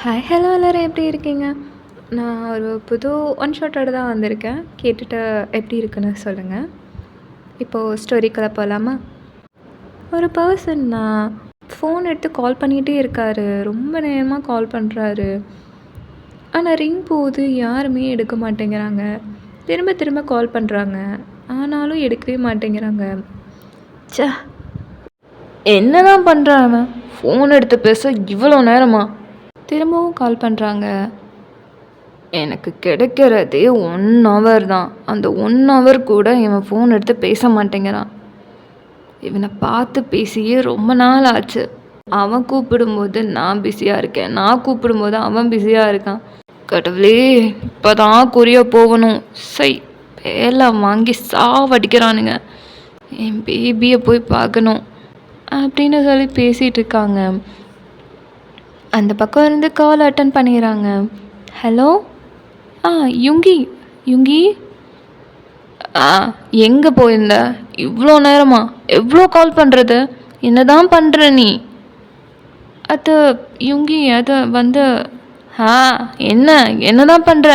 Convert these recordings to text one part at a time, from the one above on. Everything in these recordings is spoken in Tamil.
ஹாய் ஹலோ எல்லோரும் எப்படி இருக்கீங்க? நான் ஒரு புது ஒன் ஷாட்டோட தான் வந்திருக்கேன். கேட்டுட்டு எப்படி இருக்குன்னு சொல்லுங்கள். இப்போது ஸ்டோரிக்குள்ள போகலாமா? ஒரு பர்சன் ஃபோன் எடுத்து கால் பண்ணிகிட்டே இருக்காரு. ரொம்ப நேரமாக கால் பண்ணுறாரு. ஆனால் ரிங் போகுது, யாருமே எடுக்க மாட்டேங்கிறாங்க. திரும்ப திரும்ப கால் பண்ணுறாங்க, ஆனாலும் எடுக்கவே மாட்டேங்கிறாங்க. ச்சே, என்னதான் பண்ணுறான் அவன்? ஃபோன் எடுத்து பேச இவ்வளோ நேரமா? திரும்பவும் கால் பண்ணுறாங்க. எனக்கு கிடைக்கிறதே 1 ஹவர் தான். அந்த 1 ஹவர் கூட இவன் ஃபோன் எடுத்து பேச மாட்டேங்கிறான். இவனை பார்த்து பேசியே ரொம்ப நாள் ஆச்சு. அவன் கூப்பிடும்போது நான் பிஸியாக இருக்கேன், நான் கூப்பிடும்போது அவன் பிஸியாக இருக்கான். கடவுளே, இப்போ தான் கொரியா போகணும். சை, வேலை வாங்கி சாவடிக்கிறானுங்க. என் பேபியை போய் பார்க்கணும் அப்படின்னு சொல்லி பேசிகிட்டு இருக்காங்க. அந்த பக்கம் இருந்து கால் அட்டன் பண்ணிடுறாங்க. ஹலோ, யுங்கி யுங்கி, எங்கே போயிருந்த? இவ்வளோ நேரமா? எவ்வளோ கால் பண்ணுறது? என்ன தான் பண்ணுற நீ? அது யுங்கி, அது வந்து என்ன தான் பண்ணுற?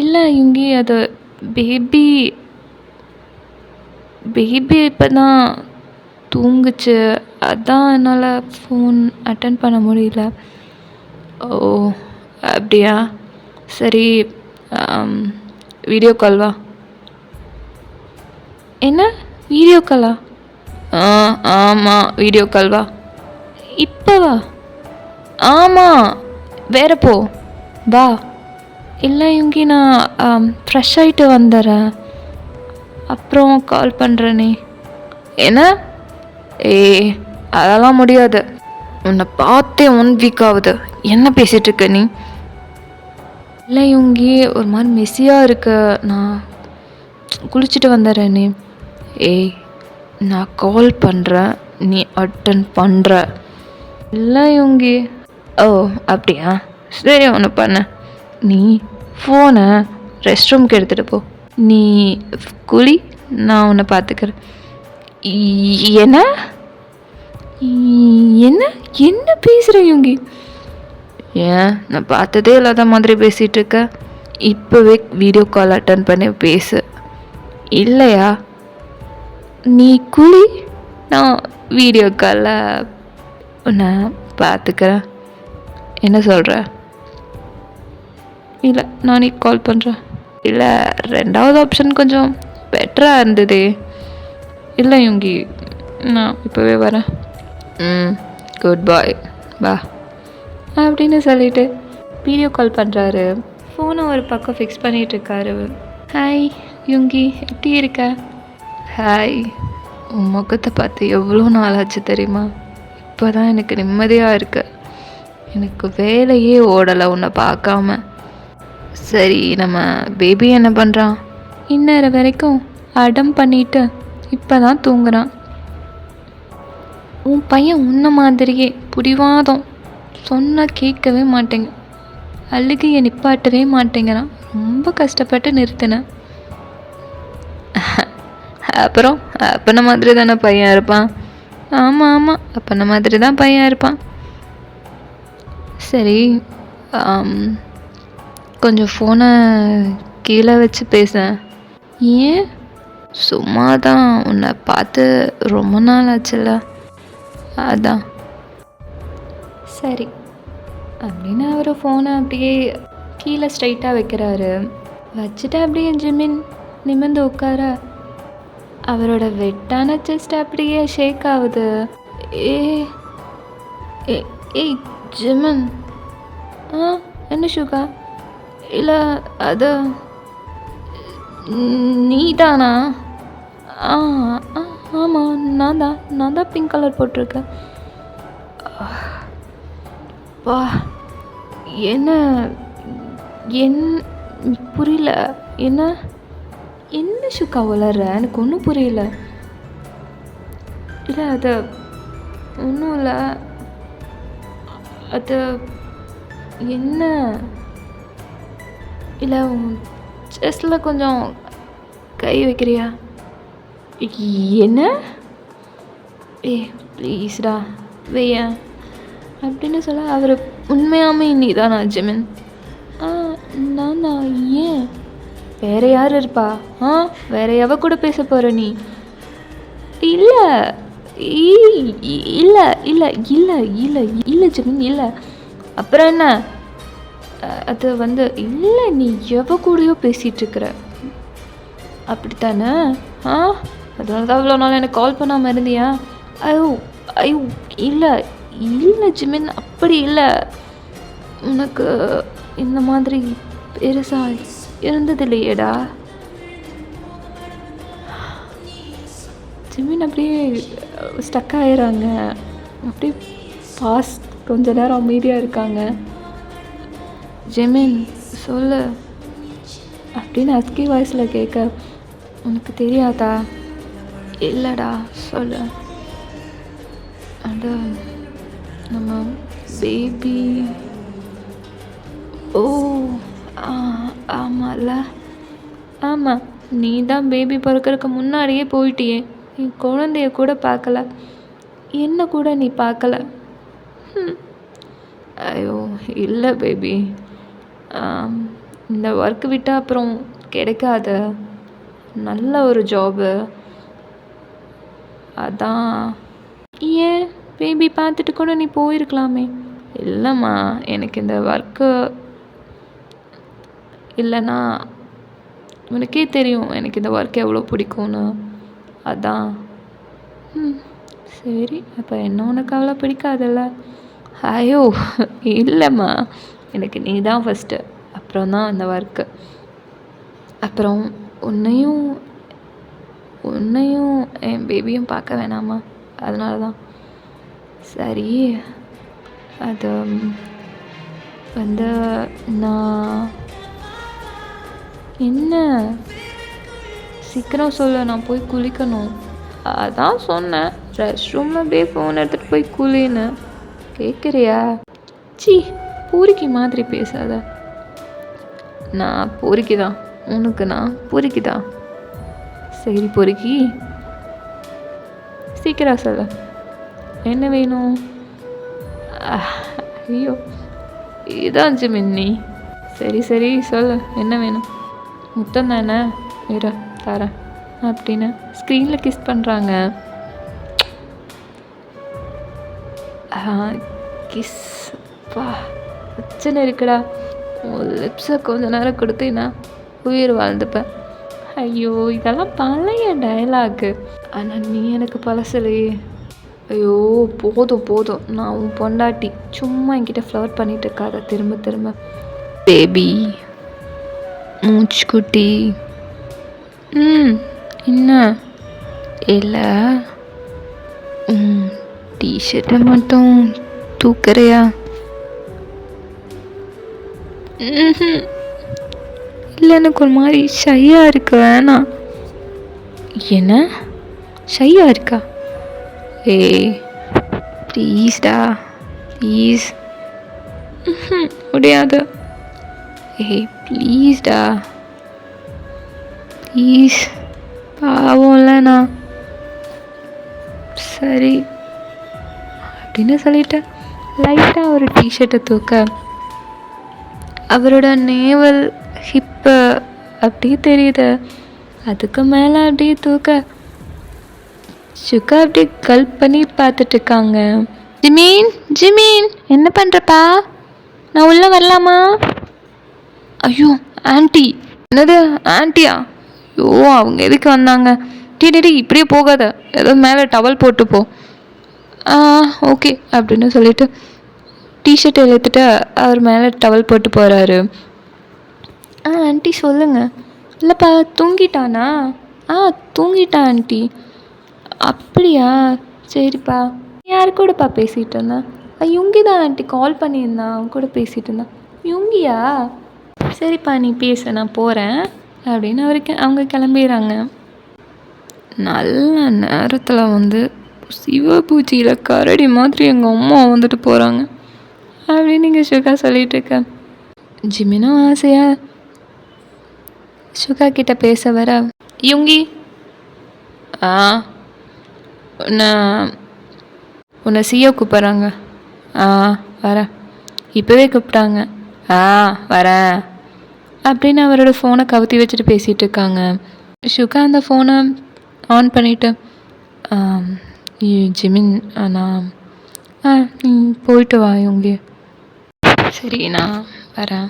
இல்லை யுங்கி, அது பேபி இப்போ தான் தூங்குச்சு. அதான் என்னால் ஃபோன் அட்டன் பண்ண முடியல. ஓ அப்படியா, சரி, வீடியோ கால் வா. என்ன வீடியோ காலா? ஆமாம், வீடியோ கால் வா. இப்போ வா? ஆமாம், வேற போ, வா. இல்லை யுங்கி, நான் ஃப்ரெஷ் ஆகிட்டு வந்துடுறேன், அப்புறம் கால் பண்ணுறேனே. என்ன? அதெல்லாம் முடியாது. உன்னை பார்த்தே 1 வீக் ஆகுது. என்ன பேசிகிட்டு இருக்க நீ? இல்லை யுங்கி, ஒரு மாதிரி மெஸ்ஸியாக இருக்க, நான் குளிச்சுட்டு வந்துடுறேனே. நான் கால் பண்ணுறேன், நீ அட்டன் பண்ணுற. இல்லை யுங்கி. ஓ அப்படியா, சரி, ஒன்று பண்ண. நீ ஃபோனை ரெஸ்ட் ரூம்க்கு எடுத்துகிட்டு போ. நீ குளி, நான் உன்னை பார்த்துக்கிறேன். என்ன என்ன என்ன பேசுகிற யுங்கி? ஏன், நான் பார்த்ததே இல்லாத மாதிரி பேசிகிட்டு இருக்க? இப்போவே வீடியோ கால் அட்டன் பண்ணி பேசு. இல்லையா, நீ குளி, நான் வீடியோ காலில் உன்னை பார்த்துக்கிறேன். என்ன சொல்கிற? இல்லை, நானே கால் பண்ணுறேன். இல்லை, 2வது ஆப்ஷன் கொஞ்சம் பெட்டராக இருந்ததே. இல்லை யுங்கி, நான் இப்போவே வரேன். குட் பாய், வா அப்படின்னு சொல்லிட்டு வீடியோ கால் பண்ணுறாரு. ஃபோனை ஒரு பக்கம் ஃபிக்ஸ் பண்ணிகிட்ருக்காரு. ஹாய் யுங்கி, எப்படி இருக்க? ஹாய், உன் முகத்தை பார்த்து எவ்வளோ நாள் ஆச்சு தெரியுமா? இப்போ தான் எனக்கு நிம்மதியாக இருக்கு. எனக்கு வேலையே ஓடலை உன்னை பார்க்காம. சரி, நம்ம பேபி என்ன பண்ணுறான்? இந்நேரம் வரைக்கும் அடம் பண்ணிட்டு இப்போ தான் தூங்குறான். உன் பையன் உன்ன மாதிரியே பிடிவாதம், சொன்னால் கேட்கவே மாட்டேங்க, அழுகையை நிப்பாட்டவே மாட்டேங்கிறான். ரொம்ப கஷ்டப்பட்டு நிறுத்தினேன். அப்புறம் அப்பன மாதிரி தானே பையன் இருப்பான்? ஆமாம், அப்பன மாதிரி தான் பையன் இருப்பான். சரி, கொஞ்சம் ஃபோனை கீழே வச்சு பேச. ஏன்? சும்மா தான், உன்னை பார்த்து ரொம்ப நாள் ஆச்சுல்ல, அதான். சரி அப்படின்னு அவர் ஃபோனை அப்படியே கீழே ஸ்ட்ரைட்டாக வைக்கிறாரு. வச்சுட்டு அப்படியே ஜிமின் நிமிர்ந்து உட்கார அவரோட வெட்டான செஸ்ட் அப்படியே ஷேக் ஆகுது. ஏய் ஜிமின், என்ன சுகா? இல்லை, அது நீ தானா? ஆமாம், நான் தான் பிங்க் கலர் போட்டிருக்கேன். வா, என்ன புரியல. என்ன சுக்கா வளர்ற? எனக்கு ஒன்றும் புரியல. இல்லை, அது ஒன்றும் இல்லை. அது என்ன? இல்லை, உன் செஸ்டில் கொஞ்சம் கை வைக்கிறியா? என்ன? ப்ளீஸ்டா வைய அப்படின்னு சொல்ல அவர் உண்மையாமே நீ தானா ஜிமின்? ஆ நானா? ஏன்? வேற யார் இருப்பா? வேற எவ கூட பேச போகிற நீ? இல்லை இல்லை இல்லை இல்லை இல்லை இல்லை ஜிமின், இல்லை. அப்புறம் என்ன? அது இல்லை, நீ எவ கூடயோ பேசிகிட்ருக்குற அப்படித்தானே? அதனால தான் அவ்வளோ நாள் எனக்கு கால் பண்ணாமல் இருந்தியா? ஐயோ ஐயோ இல்லை இல்லை ஜிமின், அப்படி இல்லை. உனக்கு இந்த மாதிரி பெருசாக இருந்தது இல்லையேடா. ஜிமின் அப்படியே ஸ்டக் ஆயிடுறாங்க. அப்படியே ஃபாஸ்ட் கொஞ்ச நேரம் அமைதியாக இருக்காங்க. ஜிமின் சொல்லு அப்படின்னு அஸ்கி வாய்ஸில் கேட்க, உனக்கு தெரியாதா? இல்லைடா சொல்லு. அது நம்ம பேபி. ஓ ஆமாம்ல. ஆமாம், நீ தான் பேபி பிறக்கறதுக்கு முன்னாடியே போயிட்டியே. நீ குழந்தைய கூட பார்க்கல, என்ன கூட நீ பார்க்கல. ஐயோ இல்லை பேபி, இந்த ஒர்க் விட்டால் அப்புறம் கிடைக்காத நல்ல ஒரு ஜாபு, அதான். ஏன் பேபி பார்த்துட்டு கூட நீ போயிருக்கலாமே. இல்லைம்மா, எனக்கு இந்த ஒர்க்கு இல்லைன்னா உனக்கே தெரியும் எனக்கு இந்த ஒர்க் எவ்வளோ பிடிக்கும்னு, அதான். சரி, அப்போ என்ன உனக்கு அவ்வளோ பிடிக்காதுல்ல? ஐயோ இல்லைம்மா, எனக்கு நீ தான் ஃபஸ்ட்டு, அப்புறம் தான் அந்த ஒர்க்கு. அப்புறம் உன்னையும் என் பேபியும் பார்க்க வேணாமா? அதனால தான். சரி, அது நான் என்ன, சீக்கிரம் சொல்ல, நான் போய் குளிக்கணும். அதான் சொன்னேன், ரெஸ்ட் ரூமில் அப்படியே ஃபோன் எடுத்துகிட்டு போய் குளின்னு. கேட்குறியா? பூரிக்கி மாதிரி பேசாத. நான் பொறுக்கி தான், உனக்கு நான் பொறுக்கி தான். சரி பொறுக்கி, சீக்கிரம் சொல்ல, என்ன வேணும்? ஐயோ இதான் ஜிமின்னி. சரி சொல்லு, என்ன வேணும்? முத்தம் தானே, இரு தரேன் அப்படின்னு ஸ்க்ரீனில் கிஸ் பண்ணுறாங்க. கிஸ் பா பிரச்சனை இருக்குடா. உன் லிப்ஸை கொஞ்ச நேரம் கொடுத்தீங்கன்னா உயிர் வாழ்ந்துப்பேன். ஐயோ இதெல்லாம் பழைய டயலாக்கு, ஆனால் நீ எனக்கு பழசலையே. ஐயோ போதும், நான் உன் பொண்டாட்டி, சும்மா என்கிட்ட ஃப்ளர்ட் பண்ணிட்டு இருக்காத திரும்ப. பேபி மூச்சுக்குட்டி. என்ன? இல்லை, டிஷர்ட்டை மட்டும் தூக்குறியா? இல்லை, எனக்கு ஒரு மாதிரி ஷையாக இருக்கு, வேணாம். என்ன ஷையாக இருக்கா? ப்ளீஸ்டா ப்ளீஸ். முடியாது. ப்ளீஸ்டா ப்ளீஸ், பாவம்லண்ணா. சரி அப்படின்னு சொல்லிட்டேன். லைட்டாக ஒரு டிஷர்ட்டை தூக்க அவரோட நேவல் ஹிப்பு அப்படியே தெரியுது. அதுக்கு மேலே அப்படியே தூக்க சுகா அப்படியே கல்ப் பண்ணி பார்த்துட்டு இருக்காங்க. ஜிமீன் என்ன பண்ணுறப்பா? நான் உள்ளே வரலாமா? ஐயோ ஆண்டி. என்னது ஆண்டியா? ஐயோ அவங்க எதுக்கு வந்தாங்க? டீ இப்படியே போகாத, ஏதோ மேலே டவல் போட்டு போ. ஓகே அப்படின்னு சொல்லிட்டு டிஷர்ட் எடுத்துட்டு அவர் மேலே டவல் போட்டு போகிறாரு. ஆண்டி சொல்லுங்கள். இல்லைப்பா தூங்கிட்டானா? தூங்கிட்டான் ஆண்டி. அப்படியா, சரிப்பா. யார் கூடப்பா பேசிகிட்டு இருந்தேன்? யுங்கி தான் ஆண்டி கால் பண்ணியிருந்தான், அவன் கூட பேசிகிட்டு இருந்தான். யுங்கியா? சரிப்பா நீ பேச, நான் போகிறேன் அப்படின்னு அவங்க கிளம்பிடுறாங்க. நல்ல நேரத்தில் சிவபூஜையில் கரடி மாதிரி எங்கள் அம்மா வந்துட்டு போகிறாங்க அப்படின்னு நீங்கள் சுகா சொல்லிட்டு இருக்க. ஜிமினும் ஆசையா சுகா கிட்ட பேச வர, யுங்கி உன்னை சிஓ கூப்பிட்றாங்க. வரேன். இப்போவே கூப்பிட்டாங்க. ஆ வரேன் அப்படின்னு அவரோட ஃபோனை கவுத்தி வச்சுட்டு பேசிகிட்டு இருக்காங்க. சுகா அந்த ஃபோனை ஆன் பண்ணிவிட்டு, ஜிமின் நான் நீ போயிட்டு வா இவங்க, சரி நான் வரேன்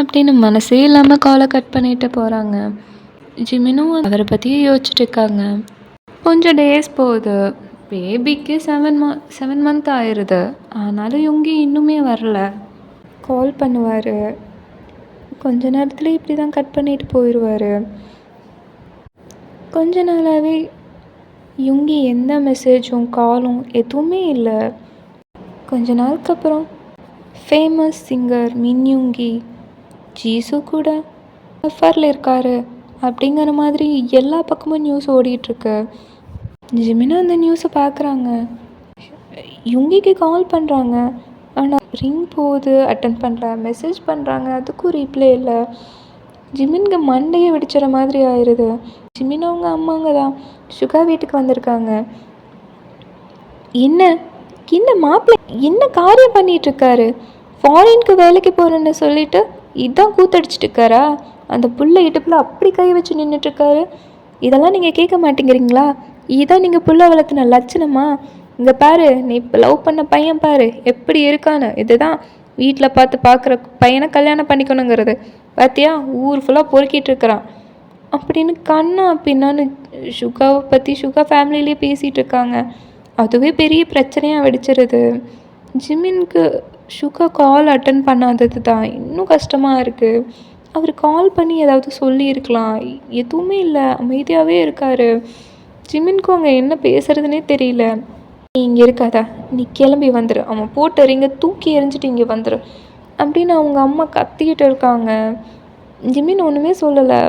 அப்படின்னு மனசே இல்லாமல் காலை கட் பண்ணிட்டு போகிறாங்க. ஜிமினும் அவரை பற்றியே யோசிச்சுட்டு இருக்காங்க. கொஞ்சம் டேஸ் போகுது. பேபிக்கு 7 மந்த் ஆயிடுது. ஆனாலும் இவங்க இன்னுமே வரல. கால் பண்ணுவார், கொஞ்ச நேரத்தில் இப்படி தான் கட் பண்ணிட்டு போயிடுவார். கொஞ்ச நாளாகவே இவங்க எந்த மெசேஜும் காலும் எதுவுமே இல்லை. கொஞ்ச நாளுக்கு அப்புறம் ஃபேமஸ் சிங்கர் மின்யுங்கி ஜீசு கூட அஃபரில் இருக்காரு அப்படிங்கிற மாதிரி எல்லா பக்கமும் நியூஸ் ஓடிட்டுருக்கு. ஜிமினா அந்த நியூஸை பார்க்குறாங்க. யுங்கிக்கு கால் பண்ணுறாங்க, ஆனால் ரிங் போகுது, அட்டன் பண்ணுற மெசேஜ் பண்ணுறாங்க, அதுக்கும் ரீப்ளே இல்லை. ஜிமின்க்கு மண்டையை வெடிச்சிட மாதிரி ஆயிடுது. ஜிமின் அவங்க அம்மாங்க தான் சுகா வீட்டுக்கு வந்திருக்காங்க. என்ன மாப்பிள்ளை என்ன காரியம் பண்ணிகிட்ருக்காரு? ஃபாரினுக்கு வேலைக்கு போகிறேன்னு சொல்லிட்டு இதான் கூத்தடிச்சிட்டு இருக்காரா? அந்த புள்ள இடுப்பில் அப்படி கை வச்சு நின்றுட்டுருக்காரு. இதெல்லாம் நீங்கள் கேட்க மாட்டேங்கிறீங்களா? இதான் நீங்கள் புள்ள வளர்த்துன லட்சணமா? இங்கே பாரு, நீ இப்போ லவ் பண்ண பையன் பாரு எப்படி இருக்கான்னு. இதுதான் வீட்டில் பார்க்குற பையனை கல்யாணம் பண்ணிக்கணுங்கிறது. பார்த்தியா, ஊர் ஃபுல்லாக பொறுக்கிட்டு இருக்கிறான் அப்படின்னு கண்ணா பின்னான்னு சுகாவை பற்றி சுகா ஃபேமிலியிலே பேசிகிட்டு இருக்காங்க. அதுவே பெரிய பிரச்சனையாக வெடிச்சிருது. ஜிமின்க்கு சுகா கால் அட்டன் பண்ணாதது தான் இன்னும் கஷ்டமாக இருக்குது. அவர் கால் பண்ணி ஏதாவது சொல்லியிருக்கலாம், எதுவுமே இல்லை, அமைதியாகவே இருக்கார். ஜிமின்க்கும் அங்கே என்ன பேசுகிறதுனே தெரியல. நீ இங்கே இருக்காதா, நீ கிளம்பி வந்துடு, அவன் போட்டு ரிங்க தூக்கி எறிஞ்சிட்டு இங்கே வந்துடு அப்படின்னு அவங்க அம்மா கத்திக்கிட்டு இருக்காங்க. ஜிமின் ஒன்றுமே சொல்லலை.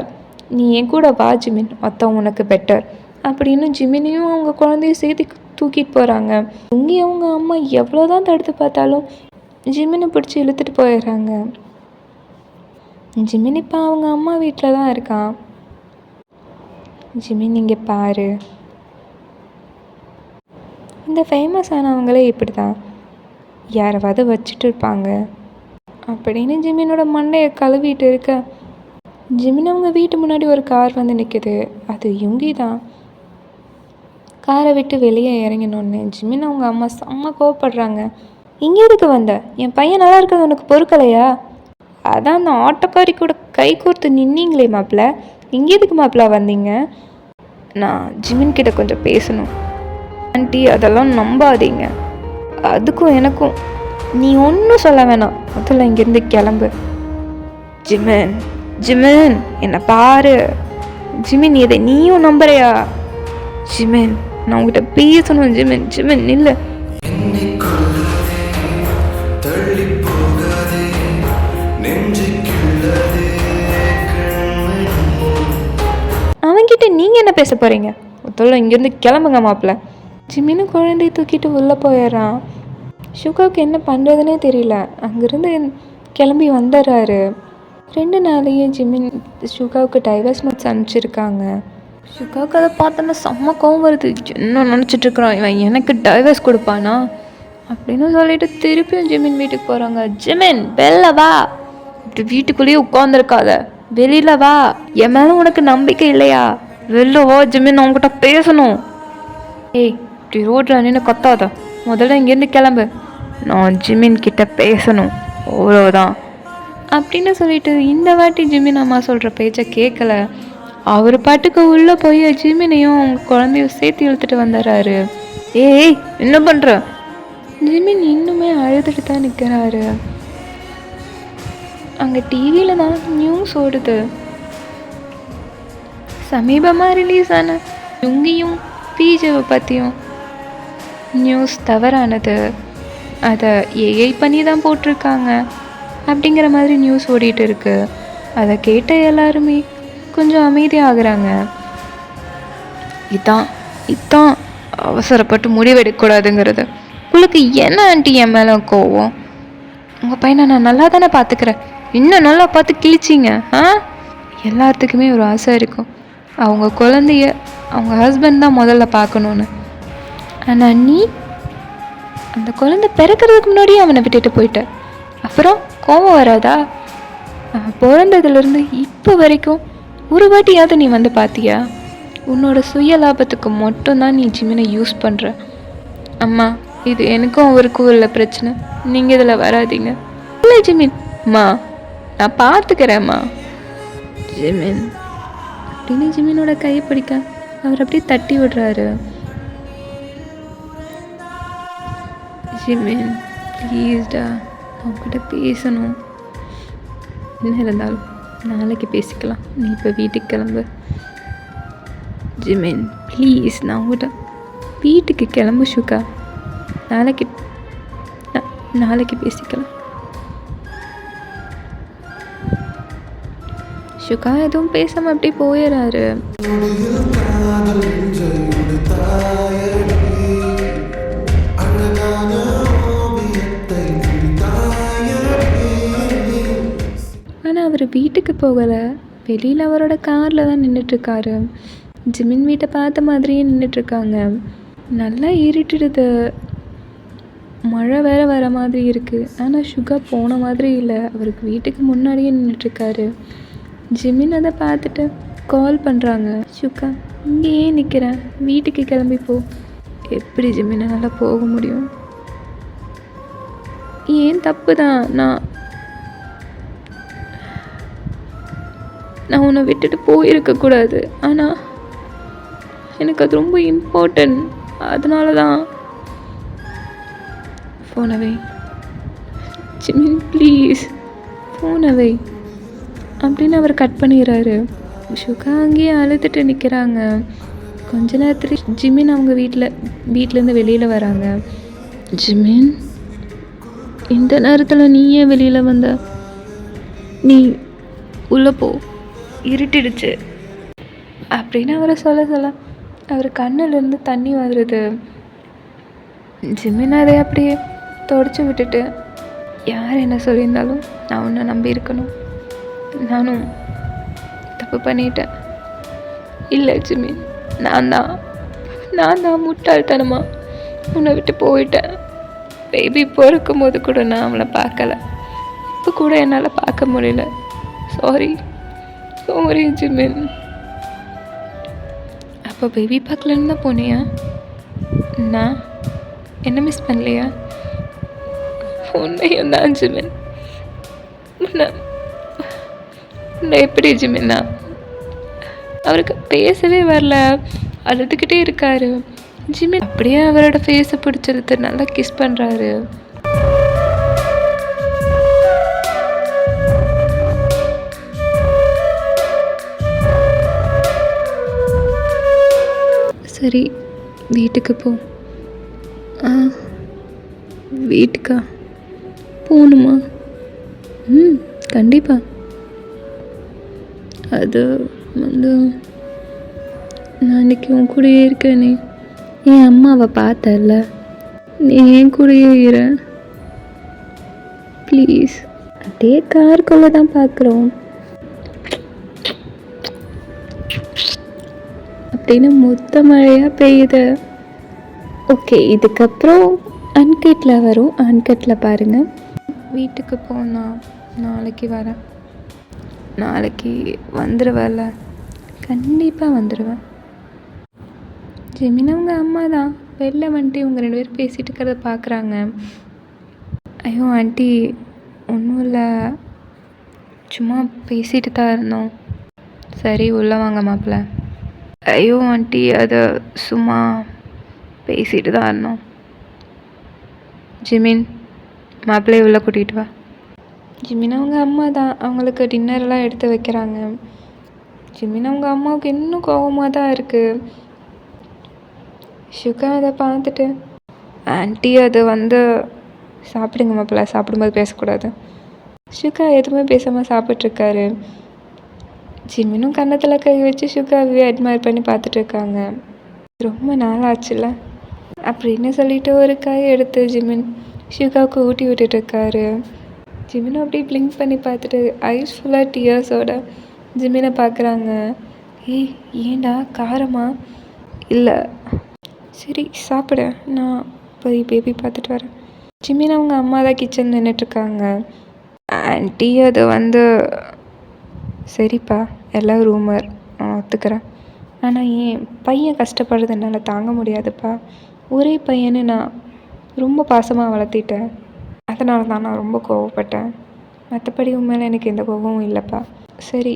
நீ என் கூட வா ஜிமின், அதான் உனக்கு பெட்டர் அப்படின்னு ஜிமினையும் அவங்க குழந்தைய சேர்த்து தூக்கிட்டு போகிறாங்க. இங்கே அவங்க அம்மா எவ்வளோ தான் தடுத்து பார்த்தாலும் ஜிமினை பிடிச்சி இழுத்துட்டு போயிடுறாங்க. ஜிமின் இப்போ அவங்க அம்மா வீட்டில் தான் இருக்கான். ஜிமின் இங்கே பாரு, இந்த ஃபேமஸ் ஆனவங்களே இப்படி தான் யாராவது வச்சுட்டு இருப்பாங்க அப்படின்னு ஜிமினோட மண்டையை கழுவிட்டு இருக்க, ஜிமின் அவங்க வீட்டு முன்னாடி ஒரு கார் வந்து நிற்குது. அது யுங்கி தான். காரை விட்டு வெளியே இறங்கினோன்னு ஜிமின் அவங்க அம்மா செம்ம கோவப்படுறாங்க. இங்கே எதுக்கு வந்த? என் பையன் நல்லா இருக்கிறது உனக்கு பொறுக்கலையா? அதான் அந்த ஆட்டோக்காரி கூட கை கோர்த்து நின்னீங்களே மாப்பிள்ள, இங்கே எதுக்கு மாப்பிள்ள வந்தீங்க? நான் ஜிமின் கிட்ட கொஞ்சம் பேசணும். ஆண்டி அதெல்லாம் நம்பாதீங்க, அதுக்கும் எனக்கும் நீ ஒன்றும் சொல்ல வேணாம், முதல்ல இங்கேருந்து கிளம்பு. ஜிமின் ஜிமின் என்னை பாரு. ஜிமின் இதை நீயும் நம்புறியா? ஜிமின் நான் உங்ககிட்ட பேசணும். ஜிமின் ஜிமின் இல்லை. அவன்கிட்ட நீங்கள் என்ன பேச போகிறீங்க? முதல்ல இங்கேருந்து கிளம்புங்க மாப்பிள்ள. ஜிமின்னு குழந்தைய தூக்கிட்டு உள்ளே போயிடுறான். சுகாவுக்கு என்ன பண்ணுறதுனே தெரியல. அங்கேருந்து கிளம்பி வந்துடுறாரு. 2 நாளையே ஜிமின் சுகாவுக்கு டைவர்ஸ் நோட்ஸ் அனுப்பிச்சிருக்காங்க. சுகாவுக்கு அதை பார்த்தோன்னா செம்ம கோவம் வருது. என்ன நினச்சிட்ருக்குறான் இவன், எனக்கு டைவர்ஸ் கொடுப்பானா அப்படின்னு சொல்லிட்டு திருப்பியும் ஜிமின் வீட்டுக்கு போகிறாங்க. ஜிமின் வெளில வா, இப்படி வீட்டுக்குள்ளேயே உட்காந்துருக்காத, வெளியில் வா, என் மேலே உனக்கு நம்பிக்கை இல்லையா? வெளில வா ஜிமின், நான் உங்ககிட்ட பேசணும். ஏய் இப்படி ரோட்டில் நின்று கத்தாத, முதல்ல இங்கேருந்து கிளம்பு, நான் ஜிமின் கிட்ட பேசணும், அவ்வளோதான் அப்படின்னு சொல்லிட்டு இந்த வாட்டி ஜிமின் அம்மா சொல்கிற பேச்சை கேட்கல. அவர் பாட்டுக்கு உள்ளே போய் ஜிமினையும் அவங்க குழந்தையும் சேர்த்து இழுத்துட்டு வந்துடுறாரு. ஏய் என்ன பண்ணுற? ஜிமின் இன்னுமே அழுதுட்டு தான் நிற்கிறாரு. அங்கே டிவியில் தான் நியூஸ் ஓடுது. சமீபமாக ரிலீஸ் ஆன யுங்கியும் பிஜேவை பற்றியும் நியூஸ் தவறானது, அதை ஏஐ பண்ணி தான் போட்டிருக்காங்க அப்படிங்கிற மாதிரி நியூஸ் ஓடிட்டு இருக்கு. அதை கேட்ட எல்லாருமே கொஞ்சம் அமைதியாகிறாங்க. இதான் அவசரப்பட்டு முடிவெடுக்கக்கூடாதுங்கிறது. உங்களுக்கு என்ன ஆண்டி என் மேலே கோவம்? உங்கள் பையனை நான் நல்லா தானே பார்த்துக்கிறேன், இன்னும் நல்லா பார்த்து கிழிச்சிங்க. எல்லாத்துக்குமே ஒரு ஆசை இருக்கும், அவங்க குழந்தைய அவங்க ஹஸ்பண்ட் தான் முதல்ல பார்க்கணுன்னு. ஆனால் அந்த குழந்தை பிறக்கிறதுக்கு முன்னாடியே அவனை விட்டுட்டு போயிட்ட. அப்புறம் கோபம் வராதா? அவன் பிறந்ததுலேருந்து இப்போ வரைக்கும் ஒரு வாட்டியாவது நீ வந்து பார்த்தியா? உன்னோட சுய லாபத்துக்கு மட்டும்தான் நீ ஜிமினை யூஸ் பண்ணுற. அம்மா, இது எனக்கும் அவருக்கும் உள்ள பிரச்சனை, நீங்கள் இதில் வராதீங்க. இல்லை ஜிமின், அம்மா நான் பார்த்துக்கிறேம்மா. ஜிமின் அப்படின்னு ஜிமினோட கையை பிடிக்க அவர் அப்படியே தட்டி விடுறாரு. ஜிமின் ப்ளீஸ்டா, அவங்ககிட்ட பேசணும். என்ன இருந்தாலும் நாளைக்கு பேசிக்கலாம், நீ இப்போ வீட்டுக்கு கிளம்பு. ஜிமின் ப்ளீஸ், நான் உங்கள்கிட்ட வீட்டுக்கு கிளம்பு ஷுகா, நாளைக்கு பேசிக்கலாம். ஷுகா எதுவும் பேசாமல் அப்படியே போயிடுறாரு. ஆனால் அவர் வீட்டுக்கு போகலை, வெளியில் அவரோட காரில் தான் நின்றுட்டுருக்காரு. ஜிமின் வீட்டை பார்த்த மாதிரியே நின்றுட்டுருக்காங்க. நல்லா இருட்டிடுது, மழை வேறு வர மாதிரி இருக்குது. ஆனால் ஷுகா போன மாதிரி இல்லை, அவருக்கு வீட்டுக்கு முன்னாடியே நின்றுட்டுருக்காரு. ஜிமின் அதை பார்த்துட்டு கால் பண்ணுறாங்க. ஷுகா இங்கேயே நிற்கிறேன், வீட்டுக்கு கிளம்பி போ. எப்படி ஜிமின் என்னால் போக முடியும்? ஏன் தப்பு தான், நான் உன்னை விட்டுட்டு போயிருக்கக்கூடாது. ஆனால் எனக்கு அது ரொம்ப இம்பார்ட்டன்ட், அதனால தான். ஃபோனவை ஜிமின் ப்ளீஸ், ஃபோனவை அப்படின்னு அவர் கட் பண்ணிடுறாரு. ஷுகா அங்கேயே அழுதுட்டு நிற்கிறாங்க. கொஞ்ச நேரத்தில் ஜிமின் அவங்க வீட்டிலேருந்து வெளியில் வராங்க. ஜிமின், இந்த நேரத்தில் நீ ஏன் வெளியில் வந்த? நீ உள்ளே போ, இருட்டிடுச்சு அப்படின்னு அவரை சொல்ல அவர் கண்ணிலேருந்து தண்ணி வருது. ஜிமின் அதை அப்படியே தொடச்சி விட்டுட்டு, யார் என்ன சொல்லியிருந்தாலும் நான் உன்னை நம்பி இருக்கணும், நானும் தப்பு பண்ணிட்டேன். இல்லை ஜிமின், நான் தான் முட்டாள்தனமா உன்னை விட்டு போயிட்டேன். பேபி பிறக்கும் போது கூட நான் அவளை பார்க்கல, இப்போ கூட என்னால் பார்க்க முடியல. Sorry Jimin. அப்போ பேபி பார்க்கலன்னு தான் போனியா? நான் என்ன மிஸ் பண்ணலையா? உன்னையும் தான் ஜிமின். உன்னை எப்படி ஜிமின்னா? அவருக்கு பேசவே வரல, அழுதுகிட்டே இருக்காரு. ஜிமின் அப்படியே அவரோட ஃபேஸை பிடிச்சிருது, நல்லா கிஸ் பண்ணுறாரு. சரி வீட்டுக்கு போ. வீட்டுக்கா போகணுமா? கண்டிப்பாக. அது நான் இன்றைக்கி உன் கூடயே இருக்கேனே, என் அம்மாவை பார்த்தல, நீ என் கூடயே இரு ப்ளீஸ். அப்படியே காருக்குள்ளே தான் பார்க்குறோம் அப்படின்னு மொத்த மழையாக பெய்யுது. ஓகே, இதுக்கப்புறம் அன்கட்டில் வரும், அன்கட்டில் பாருங்கள். வீட்டுக்கு போனால் நாளைக்கு வரேன். நாளைக்கு வந்துடுவேன்ல? கண்டிப்பாக வந்துடுவேன். ஜெமின் அவங்க அம்மா தான் வெளில வந்துட்டு இவங்க 2 பேரும் பேசிகிட்டு இருக்கிறத பார்க்குறாங்க. ஐயோ ஆண்டி, ஒன்றும் இல்லை, சும்மா பேசிகிட்டு தான் இருந்தோம். சரி உள்ளே வாங்க மாப்பிள்ள. ஐயோ ஆண்டி, அதை சும்மா பேசிகிட்டு தான் இருந்தோம். ஜிமின், மாப்பிள்ளையை உள்ளே கூட்டிகிட்டு வா. ஜிமின் அவங்க அம்மா தான் அவங்களுக்கு டின்னர்லாம் எடுத்து வைக்கிறாங்க. ஜிமின் அவங்க அம்மாவுக்கு இன்னும் கோபமாக தான் இருக்குது. ஷுகா அதை பார்த்துட்டு, ஆண்டி அது சாப்பிடுங்க மாப்பிள்ள, சாப்பிடும்போது பேசக்கூடாது. ஷுகா எதுவுமே பேசாமல் சாப்பிட்ருக்காரு. ஜிமினும் கன்னத்தில் கை வச்சு ஷுகாவே அட்மையர் பண்ணி பார்த்துட்ருக்காங்க. ரொம்ப நாள் ஆச்சுல்ல அப்படின்னு சொல்லிட்டு ஒரு காய் எடுத்து ஜிமின் ஷுகாவுக்கு ஊட்டி விட்டுட்ருக்காரு. ஜிமினும் அப்படியே பிளிங்க் பண்ணி பார்த்துட்டு ஐஸ் ஃபுல்லாக டியர்ஸோட ஜிமினை பார்க்குறாங்க. ஏண்டா காரமா? இல்லை, சரி சாப்பிட, நான் போய் பேபி பார்த்துட்டு வரேன். ஜிமின் அவங்க அம்மா தான் கிச்சன் நின்றுட்டுருக்காங்க. ஆன்ட்டி அது சரிப்பா, எல்லாம் ரூமர், நான் ஒத்துக்கிறேன். ஆனால் என் பையன் கஷ்டப்படுறது என்னால் தாங்க முடியாதுப்பா. ஒரே பையனை நான் ரொம்ப பாசமாக வளர்த்திட்டேன். அதனால தான் நான் ரொம்ப கோவப்பட்டேன். மற்றபடி உண்மையில எனக்கு எந்த கோபமும் இல்லைப்பா. சரி,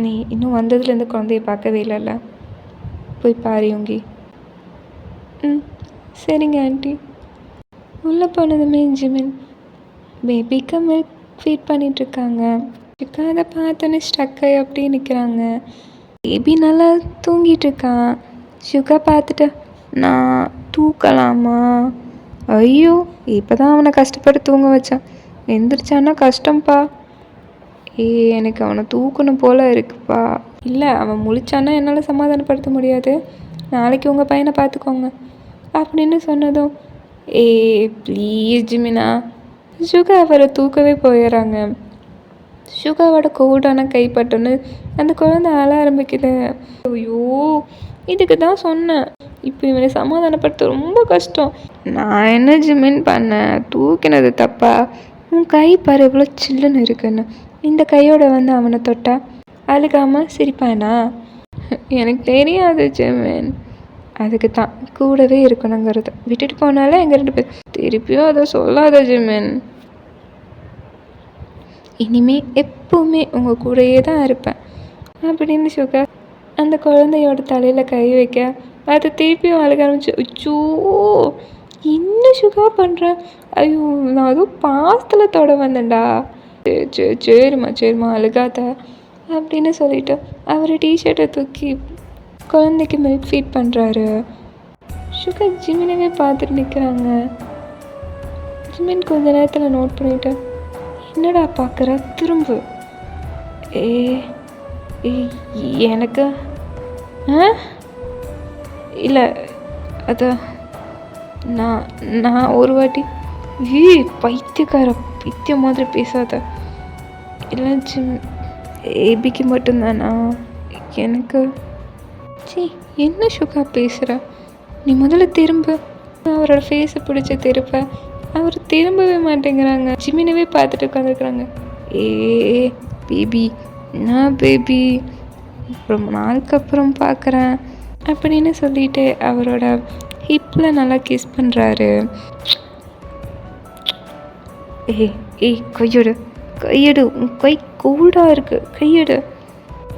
நீ இன்னும் வந்ததுலேருந்து குழந்தைய பார்க்கவே இல்லைல்ல, போய் பாரு யோங்கி. சரிங்க ஆண்டி. உள்ளே போனதுமே ஜிமின் பேபிக்கு மில்க் ஃபீட் பண்ணிகிட்ருக்காங்க. அதை பார்த்தோன்னே ஸ்டக்காகி அப்படியே நிற்கிறாங்க. பேபி நல்லா தூங்கிட்டுருக்கான். சுகா பார்த்துட்டு, நான் தூக்கலாமா? ஐயோ, இப்போ தான் அவனை கஷ்டப்பட்டு தூங்க வச்சான். எந்திரிச்சான்னா கஷ்டம்ப்பா. எனக்கு அவனை தூக்கணும் போல் இருக்குப்பா. இல்லை, அவன் முழிச்சான்னா என்னால் சமாதானப்படுத்த முடியாது. நாளைக்கு உங்கள் பையனை பார்த்துக்கோங்க அப்படின்னு சொன்னதும், ப்ளீஸ் ஜிமினா. சுகா அவரை தூக்கவே போயிடுறாங்க. சுகாவோட கோல்டான கைப்பட்டோன்னு அந்த குழந்தை அழ ஆரம்பிக்குது. ஐயோ, இதுக்கு தான் சொன்னேன், இப்போ இவனை சமாதானப்படுத்த ரொம்ப கஷ்டம். நான் என்ன ஜிமின் பண்ணேன்? தூக்கினது தப்பா? உன் கை பாரு எவ்வளோ சில்லுன்னு இருக்குன்னு. இந்த கையோட வந்து அவனை தொட்டா அழுகாமல் சிரிப்பானா? எனக்கு தெரியாது ஜிமின். அதுக்கு தான் கூடவே இருக்கணுங்கிறது. விட்டுட்டு போனால எங்கள் 2 பேர். திருப்பியும் அதை சொல்லாத ஜிமின். இனிமே எப்பவுமே உங்கள் கூடயே தான் இருப்பேன் அப்படின்னு சுகா அந்த குழந்தையோட தலையில் கை வைக்க அதை திருப்பியும் அழுக ஆரம்பிச்சு. அச்சோ, என்ன சுகா பண்ணுறேன்? ஐயோ, நான் அதுவும் பாசத்தில் தொட வந்தேன்டா. சரிம்மா அழுகாத அப்படின்னு சொல்லிட்டு அவர் டிஷர்ட்டை தூக்கி குழந்தைக்கு மில்க் ஃபீட் பண்ணுறாரு. சுகா ஜிமினவே பார்த்துட்டு நிற்கிறாங்க. ஜிமின் கொஞ்ச நேரத்தில் நோட் பண்ணிவிட்டு, என்னடா பார்க்குற, திரும்ப. எனக்கு இல்லை, அதான் நான் ஒரு வாட்டி. பைத்தியம் மாதிரி பேசாத. இல்லை ஏபிக்கு மட்டும்தானா? எனக்கு என்ன சுகா பேசுகிற? நீ முதல்ல திரும்ப. அவரோட ஃபேஸை பிடிச்சி திருப்ப அவர் திரும்பவே மாட்டேங்கிறாங்க. ஜிமினவே பார்த்துட்டு உட்காந்துருக்குறாங்க. பேபி, நான் பேபி ரொம்ப நாளுக்கு அப்புறம் பார்க்குறேன் அப்படின்னு சொல்லிட்டு அவரோட ஹிப்பில் நல்லா கிஸ் பண்ணுறாரு. கையெடு, உன் கை கோல்டாக இருக்குது, கையெடு.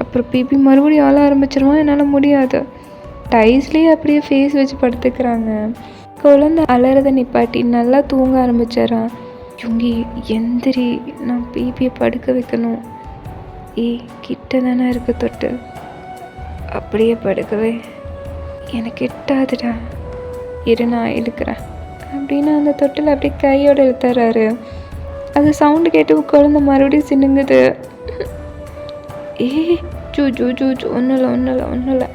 அப்புறம் பேபி மறுபடியும் ஆள ஆரம்பிச்சிருவான். என்னால் முடியாது. டைஸ்லேயே அப்படியே ஃபேஸ் வச்சு படுத்துக்கிறாங்க. குழந்தை அலறதை நிப்பாட்டி நல்லா தூங்க ஆரம்பிச்சிடறான். யோங்கி எந்திரி, நான் பேபியை படுக்க வைக்கணும். கிட்ட தானே இருக்க தொட்டு, அப்படியே படுக்கவே எனக்கு எட்டாதுடா, இரு நான் இழுக்கிறேன் அப்படின்னு அந்த தொட்டில் அப்படியே கையோடு இழுத்துறாரு. அது சவுண்டு கேட்டு குழந்தை மறுபடியும் சின்னுங்குது. ஒன்றும் இல்லை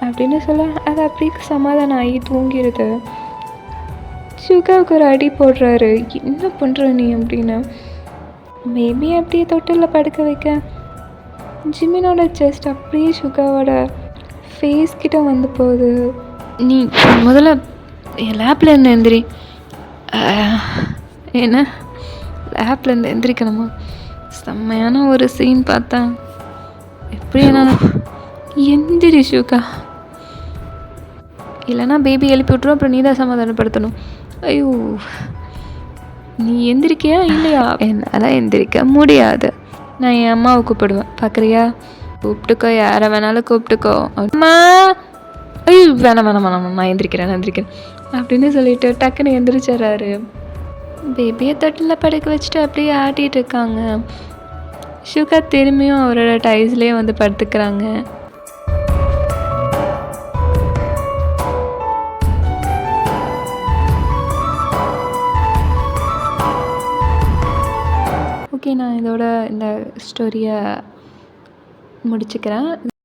அப்படின்னு சொல்ல அது அப்படியே சமாதானம் ஆகி தூங்கிடுது. சுகாவுக்கு ஒரு அடி போடுறாரு. என்ன பண்ணுற நீ அப்படின்னு. மேபி அப்படியே தொட்டிலில் படுக்க வைக்க ஜிமினோட செஸ்ட் அப்படியே சுகாவோட ஃபேஸ் கிட்ட வந்து போகுது. நீ முதல்ல என் லேப்பில் இருந்து எந்திரி. என்ன லேப்பில் இருந்து எந்திரிக்கணுமா? செம்மையான ஒரு சீன் பார்த்தேன். எப்படி என்ன எந்திரி சுகா, இல்லைனா பேபி எழுப்பி விட்டுரும், அப்புறம் நீ தான் சமாதானப்படுத்தணும். ஐயோ, நீ எந்திரிக்கியா இல்லையா? என்னால் எந்திரிக்க முடியாது. நான் என் அம்மாவை கூப்பிடுவேன், பார்க்குறியா? கூப்பிட்டுக்கோ, யாரை வேணாலும் கூப்பிட்டுக்கோ. அம்மா, ஐயோ வேணாம், நான் எந்திரிக்கிறேன் அப்படின்னு சொல்லிட்டு டக்குன்னு எந்திரிச்சிட்றாரு. பேபியை தொட்டில் படுக்க வச்சுட்டு அப்படியே ஆட்டிகிட்டு இருக்காங்க. சுகா திரும்பியும் அவரோட டைஸ்லேயே வந்து படுத்துக்கிறாங்க. ஓகே, நான் இதோட இந்த ஸ்டோரியை முடிச்சுக்கிறேன்.